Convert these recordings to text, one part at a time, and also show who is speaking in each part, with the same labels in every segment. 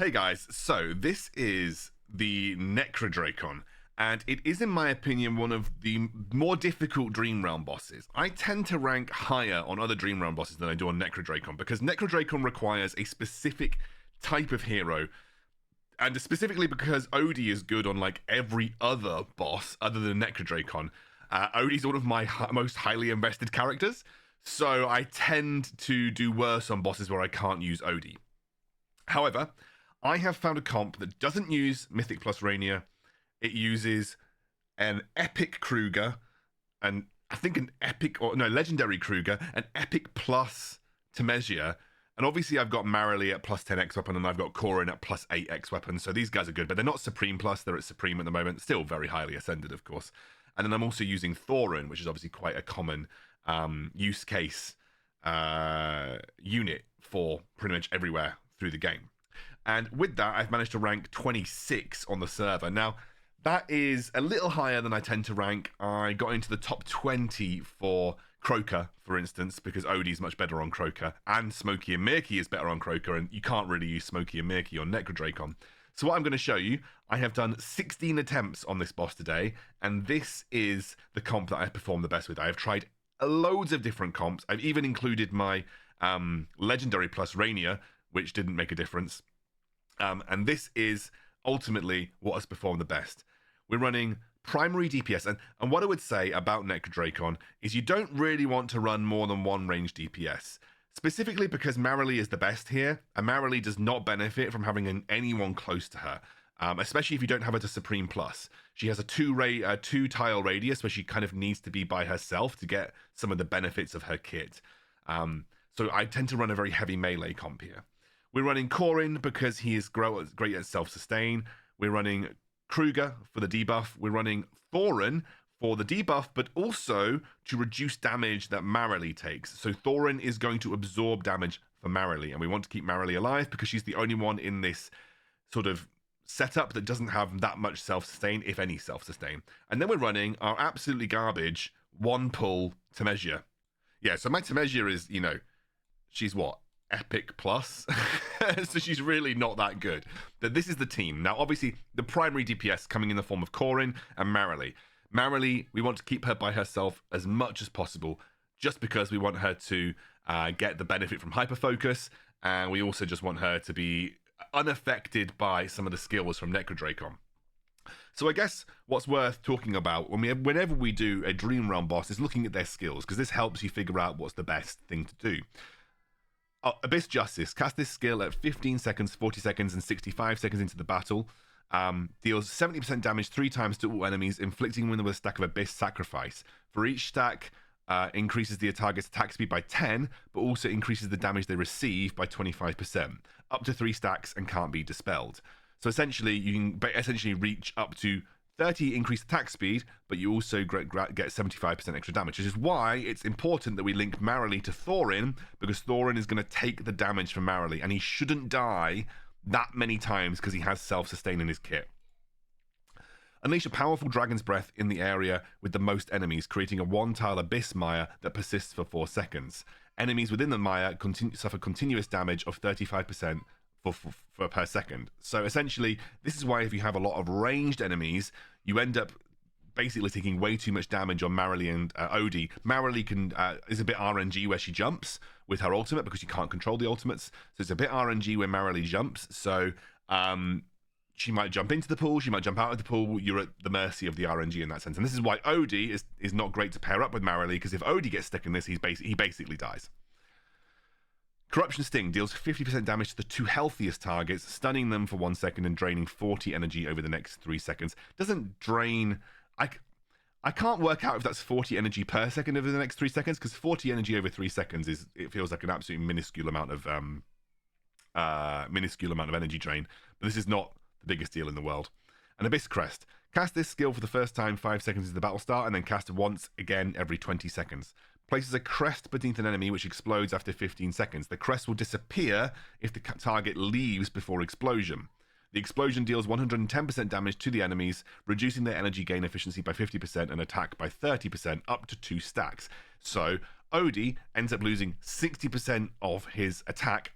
Speaker 1: Hey guys, so this is the NECRODRAKON, and it is in my opinion one of the more difficult Dream Realm bosses. I tend to rank higher on other Dream Realm bosses than I do on NECRODRAKON, because NECRODRAKON requires a specific type of hero, and specifically because Odie is good on like every other boss other than NECRODRAKON. Odie's one of my most highly invested characters, so I tend to do worse on bosses where I can't use Odie. However, I have found a comp that doesn't use Mythic plus Reinier. It uses an epic Kruger, and I think an epic, or no, legendary Kruger, an epic plus Temesgia. And obviously I've got Marilee at plus 10x weapon, and I've got Corin at plus 8x weapon. So these guys are good, but they're not Supreme plus. They're at Supreme at the moment. Still very highly ascended, of course. And then I'm also using Thorin, which is obviously quite a common use case unit for pretty much everywhere through the game. And with that, I've managed to rank 26 on the server. Now, that is a little higher than I tend to rank. I got into the top 20 for Croaker, for instance, because Odie's much better on Croaker, and Smokey and Mirky is better on Croaker, and you can't really use Smokey and Mirky on NECRODRAKON. So what I'm going to show you, I have done 16 attempts on this boss today, and this is the comp that I've performed the best with. I have tried loads of different comps. I've even included my legendary plus Reinier, which didn't make a difference. And this is ultimately what has performed the best. We're running primary DPS, and what I would say about NECRODRAKON is you don't really want to run more than one range DPS, specifically because Marilee is the best here, and Marilee does not benefit from having anyone close to her, especially if you don't have her to Supreme Plus. She has a two tile radius where she kind of needs to be by herself to get some of the benefits of her kit. So I tend to run a very heavy melee comp here. We're running Corin because he is great at self-sustain. We're running Kruger for the debuff. We're running Thorin for the debuff, but also to reduce damage that Marilee takes. So Thorin is going to absorb damage for Marilee, and we want to keep Marilee alive because she's the only one in this sort of setup that doesn't have that much self-sustain, if any self-sustain. And then we're running our absolutely garbage one pull Temesgia. Yeah, so my Temesgia is, you know, she's what? Epic plus. So she's really not that good. But this is the team. Now, obviously, the primary DPS coming in the form of Corin and Marilee. Marilee, we want to keep her by herself as much as possible, just because we want her to get the benefit from hyperfocus, and we also just want her to be unaffected by some of the skills from NECRODRAKON. So I guess what's worth talking about whenever we do a Dream Realm boss is looking at their skills, because this helps you figure out what's the best thing to do. Abyss Justice. Cast this skill at 15 seconds, 40 seconds, and 65 seconds into the battle. Deals 70% damage 3 times to all enemies, inflicting them with a stack of Abyss Sacrifice. For each stack, increases the target's attack speed by 10, but also increases the damage they receive by 25%. Up to 3 stacks and can't be dispelled. So essentially, you can reach up to 30 increased attack speed, but you also get 75% extra damage, which is why it's important that we link Marilee to Thorin, because Thorin is going to take the damage from Marilee, and he shouldn't die that many times because he has self-sustain in his kit. Unleash a powerful Dragon's Breath in the area with the most enemies, creating a 1-tile Abyss Mire that persists for 4 seconds. Enemies within the Mire suffer continuous damage of 35% for per second. So essentially, this is why if you have a lot of ranged enemies, you end up basically taking way too much damage on Marilee and Odie. Marilee is a bit RNG where she jumps with her ultimate because you can't control the ultimates. So it's a bit RNG where Marilee jumps. So she might jump into the pool, she might jump out of the pool. You're at the mercy of the RNG in that sense. And this is why Odie is not great to pair up with Marilee, because if Odie gets stuck in this, he basically dies. Corruption Sting deals 50% damage to the 2 healthiest targets, stunning them for 1 second and draining 40 energy over the next 3 seconds. Doesn't drain... I can't work out if that's 40 energy per second over the next 3 seconds, because 40 energy over 3 seconds it feels like an absolutely minuscule amount of energy drain. But this is not the biggest deal in the world. An Abyss Crest. Cast this skill for the first time 5 seconds into the battle start, and then cast it once again every 20 seconds. Places a crest beneath an enemy which explodes after 15 seconds. The crest will disappear if the target leaves before explosion. The explosion deals 110% damage to the enemies, reducing their energy gain efficiency by 50% and attack by 30%, up to 2 stacks. So Odie ends up losing 60% of his attack,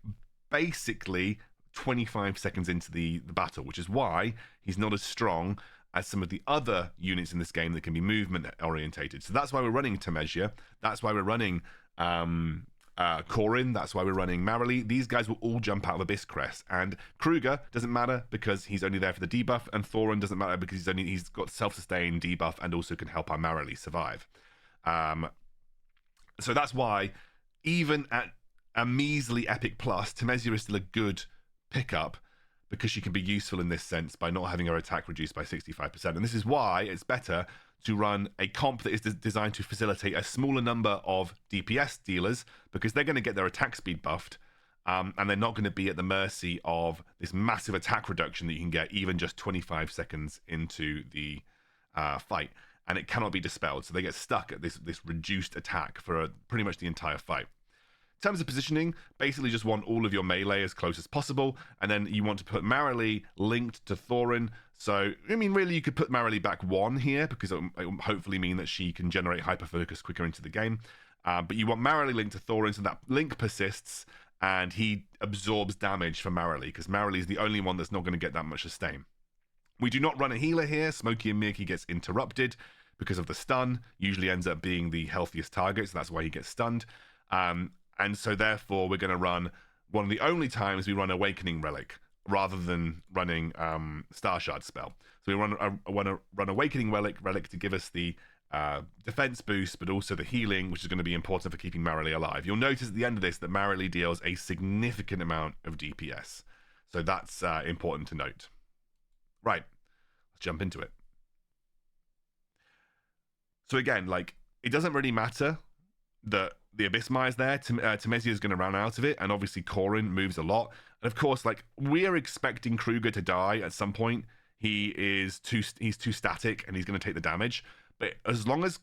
Speaker 1: basically 25 seconds into the battle, which is why he's not as strong as some of the other units in this game that can be movement orientated. So that's why we're running Temesya. That's why we're running Corin. That's why we're running Marilee. These guys will all jump out of Abyss Crest. And Kruger doesn't matter because he's only there for the debuff, and Thorin doesn't matter because he's got self-sustain debuff and also can help our Marilee survive. So that's why even at a measly Epic Plus, Temesya is still a good pickup because she can be useful in this sense by not having her attack reduced by 65%. And this is why it's better to run a comp that is designed to facilitate a smaller number of DPS dealers because they're going to get their attack speed buffed, and they're not going to be at the mercy of this massive attack reduction that you can get even just 25 seconds into the fight. And it cannot be dispelled, so they get stuck at this reduced attack for pretty much the entire fight. In terms of positioning, basically just want all of your melee as close as possible, and then you want to put Marilee linked to Thorin. So, I mean, really, you could put Marilee back 1 here, because it will hopefully mean that she can generate hyperfocus quicker into the game. But you want Marilee linked to Thorin, so that link persists, and he absorbs damage for Marilee, because Marilee is the only one that's not going to get that much sustain. We do not run a healer here. Smokey and Mirky gets interrupted because of the stun. Usually ends up being the healthiest target, so that's why he gets stunned. And so therefore we're going to run one of the only times we run Awakening Relic rather than running Star Shard spell. So we want to run Awakening Relic to give us the defense boost, but also the healing, which is going to be important for keeping Marilee alive. You'll notice at the end of this that Marilee deals a significant amount of DPS. So that's important to note. Right, let's jump into it. So again, like, it doesn't really matter that the Abyss Mire is there. Temesya is going to run out of it, and obviously Corin moves a lot. And of course, like, we are expecting Kruger to die at some point. He's too static, and he's going to take the damage. But as long as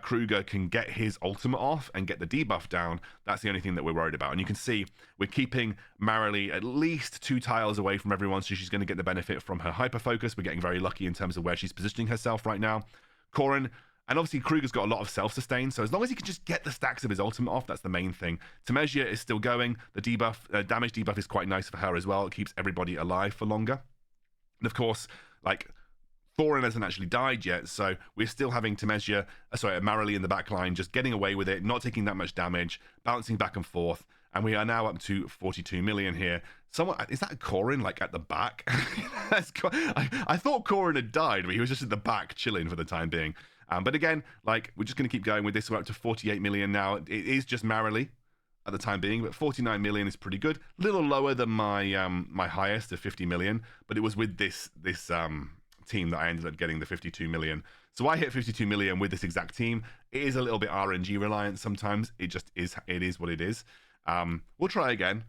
Speaker 1: Kruger can get his ultimate off and get the debuff down, that's the only thing that we're worried about. And you can see we're keeping Marilee at least 2 tiles away from everyone, so she's going to get the benefit from her hyper focus. We're getting very lucky in terms of where she's positioning herself right now. Corin, and obviously Kruger's got a lot of self-sustain, so as long as he can just get the stacks of his ultimate off, that's the main thing. Temesya is still going. The debuff, damage debuff is quite nice for her as well. It keeps everybody alive for longer. And of course, like, Thorin hasn't actually died yet, so we're still having Marilee in the back line, just getting away with it, not taking that much damage, bouncing back and forth, and we are now up to 42 million here. Is that Corin, like, at the back? I thought Corin had died, but he was just at the back chilling for the time being. But again, like, we're just going to keep going with this. We're up to 48 million now. It is just Marilee at the time being, but 49 million is pretty good. A little lower than my my highest of 50 million, but it was with this team that I ended up getting the 52 million. So I hit 52 million with this exact team. It is a little bit RNG reliant sometimes. It just is. It is what it is. We'll try again.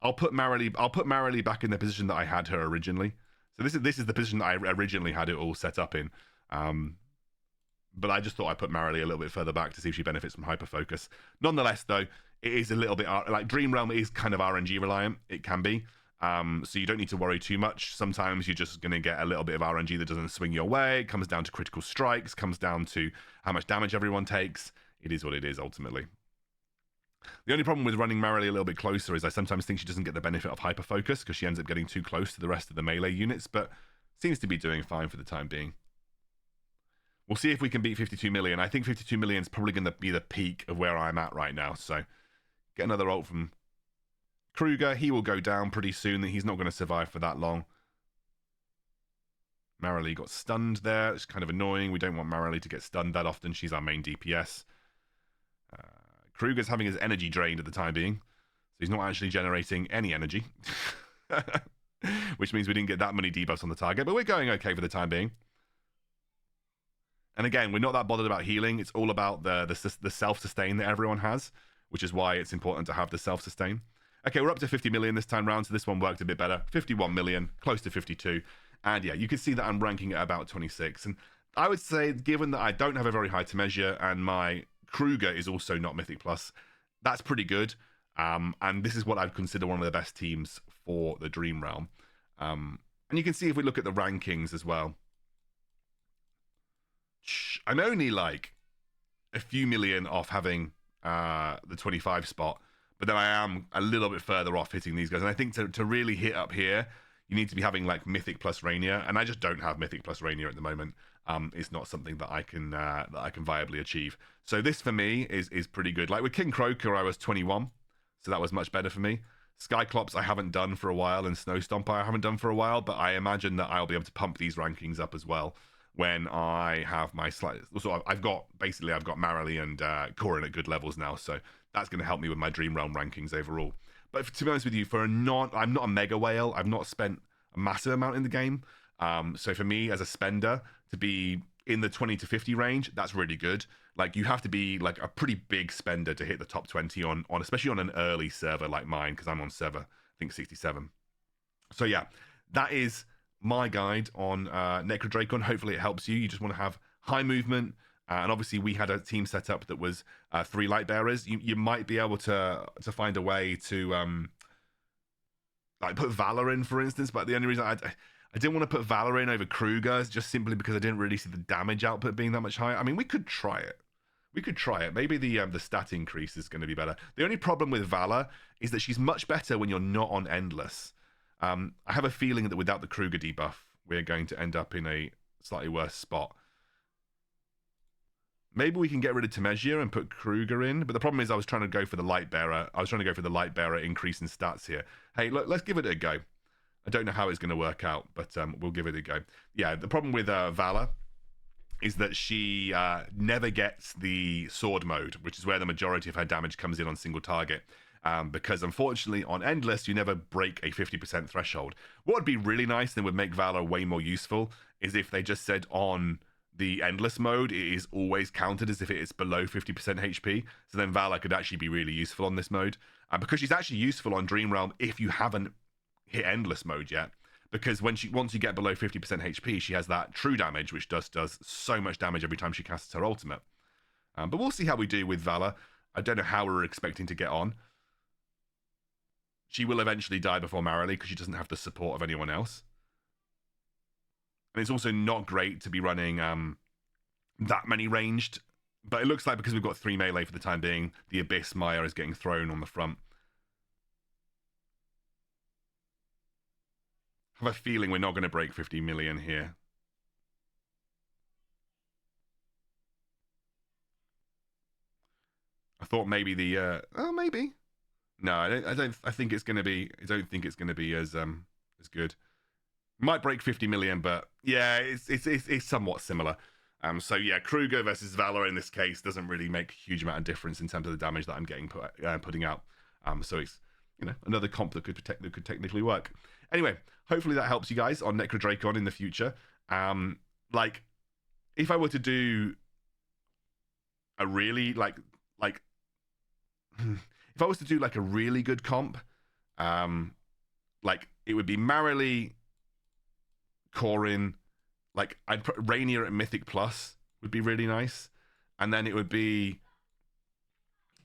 Speaker 1: I'll put Marilee back in the position that I had her originally. So this is the position that I originally had it all set up in. But I just thought I'd put Marilee a little bit further back to see if she benefits from hyperfocus. Nonetheless, though, it is a little bit like Dream Realm is kind of RNG reliant. It can be. So you don't need to worry too much. Sometimes you're just going to get a little bit of RNG that doesn't swing your way. It comes down to critical strikes, comes down to how much damage everyone takes. It is what it is, ultimately. The only problem with running Marilee a little bit closer is I sometimes think she doesn't get the benefit of hyperfocus because she ends up getting too close to the rest of the melee units, but seems to be doing fine for the time being. We'll see if we can beat 52 million. I think 52 million is probably going to be the peak of where I'm at right now. So get another ult from Kruger. He will go down pretty soon. He's not going to survive for that long. Marilee got stunned there. It's kind of annoying. We don't want Marilee to get stunned that often. She's our main DPS. Kruger's having his energy drained at the time being. So he's not actually generating any energy. Which means we didn't get that many debuffs on the target. But we're going okay for the time being. And again, we're not that bothered about healing. It's all about the self-sustain that everyone has, which is why it's important to have the self-sustain. Okay, we're up to 50 million this time round, so this one worked a bit better. 51 million, close to 52. And yeah, you can see that I'm ranking at about 26. And I would say, given that I don't have a very high Temesya and my Kruger is also not Mythic Plus, that's pretty good. And this is what I'd consider one of the best teams for the Dream Realm. And you can see if we look at the rankings as well, I'm only like a few million off having the 25 spot, But then I am a little bit further off hitting these guys. And I think to really hit up here, you need to be having like Mythic plus Reinier. And I just don't have Mythic plus Reinier at the moment. It's not something that I can viably achieve. So this for me is pretty good. Like with King Croaker, I was 21. So that was much better for me. Skyclops I haven't done for a while, and Snow Stomper I haven't done for a while, but I imagine that I'll be able to pump these rankings up as well when I have my slight. So I've got Marily and Corin at good levels now, so that's going to help me with my Dream Realm rankings overall. But to be honest with you, I'm not a mega whale. I've not spent a massive amount in the game, so for me as a spender to be in the 20 to 50 range, that's really good. Like you have to be like a pretty big spender to hit the top 20 on especially on an early server like mine, because I'm on server I think 67. So yeah, that is my guide on NECRODRAKON. Hopefully it helps you. You just want to have high movement, and obviously we had a team set up that was 3 light bearers. You might be able to find a way to like put Vala in, for instance, but the only reason I didn't want to put Vala in over Kruger just simply because I didn't really see the damage output being that much higher. I mean, we could try it. Maybe the stat increase is going to be better. The only problem with Vala is that she's much better when you're not on Endless. I have a feeling that without the Kruger debuff, we're going to end up in a slightly worse spot. Maybe we can get rid of Temesgia and put Kruger in, but the problem is I was trying to go for the light bearer. I was trying to go for the light bearer increase in stats here. Hey, look, let's give it a go. I don't know how it's going to work out, but we'll give it a go. Yeah, the problem with Vala is that she never gets the sword mode, which is where the majority of her damage comes in on single target. Because unfortunately on Endless, you never break a 50% threshold. What would be really nice and would make Vala way more useful is if they just said on the Endless mode, it is always counted as if it is below 50% HP. So then Vala could actually be really useful on this mode. Because she's actually useful on Dream Realm if you haven't hit Endless mode yet. Because once you get below 50% HP, she has that true damage, which does so much damage every time she casts her ultimate. But we'll see how we do with Vala. I don't know how we're expecting to get on. She will eventually die before Marily because she doesn't have the support of anyone else. And it's also not great to be running that many ranged. But it looks like because we've got 3 melee for the time being, the Abyss Maya is getting thrown on the front. I have a feeling we're not going to break 50 million here. I thought maybe the oh maybe. No, I think it's going to be. I don't think it's going to be as good. Might break 50 million, but yeah, it's somewhat similar. So yeah, Kruger versus Vala in this case doesn't really make a huge amount of difference in terms of the damage that I'm getting putting out. So it's another comp that could technically work. Anyway, hopefully that helps you guys on NECRODRAKON in the future. Like if I were to do a really like if I was to do like a really good comp, like it would be Marily, Corin, like I'd put Reinier at Mythic Plus would be really nice, and then it would be,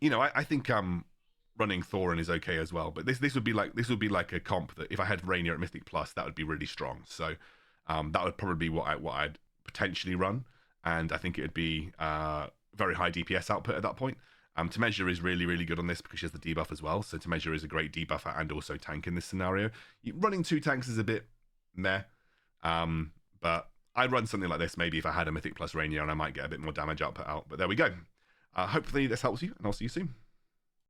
Speaker 1: I think running Thorin is okay as well, but this would be like a comp that if I had Reinier at Mythic Plus, that would be really strong. So that would probably be what I'd potentially run, and I think it would be very high DPS output at that point. Temesgia is really, really good on this because she has the debuff as well. So Temesgia is a great debuffer and also tank in this scenario. Running 2 tanks is a bit meh, but I'd run something like this maybe if I had a Mythic plus Reinier, and I might get a bit more damage output out. But there we go. Hopefully this helps you, and I'll see you soon.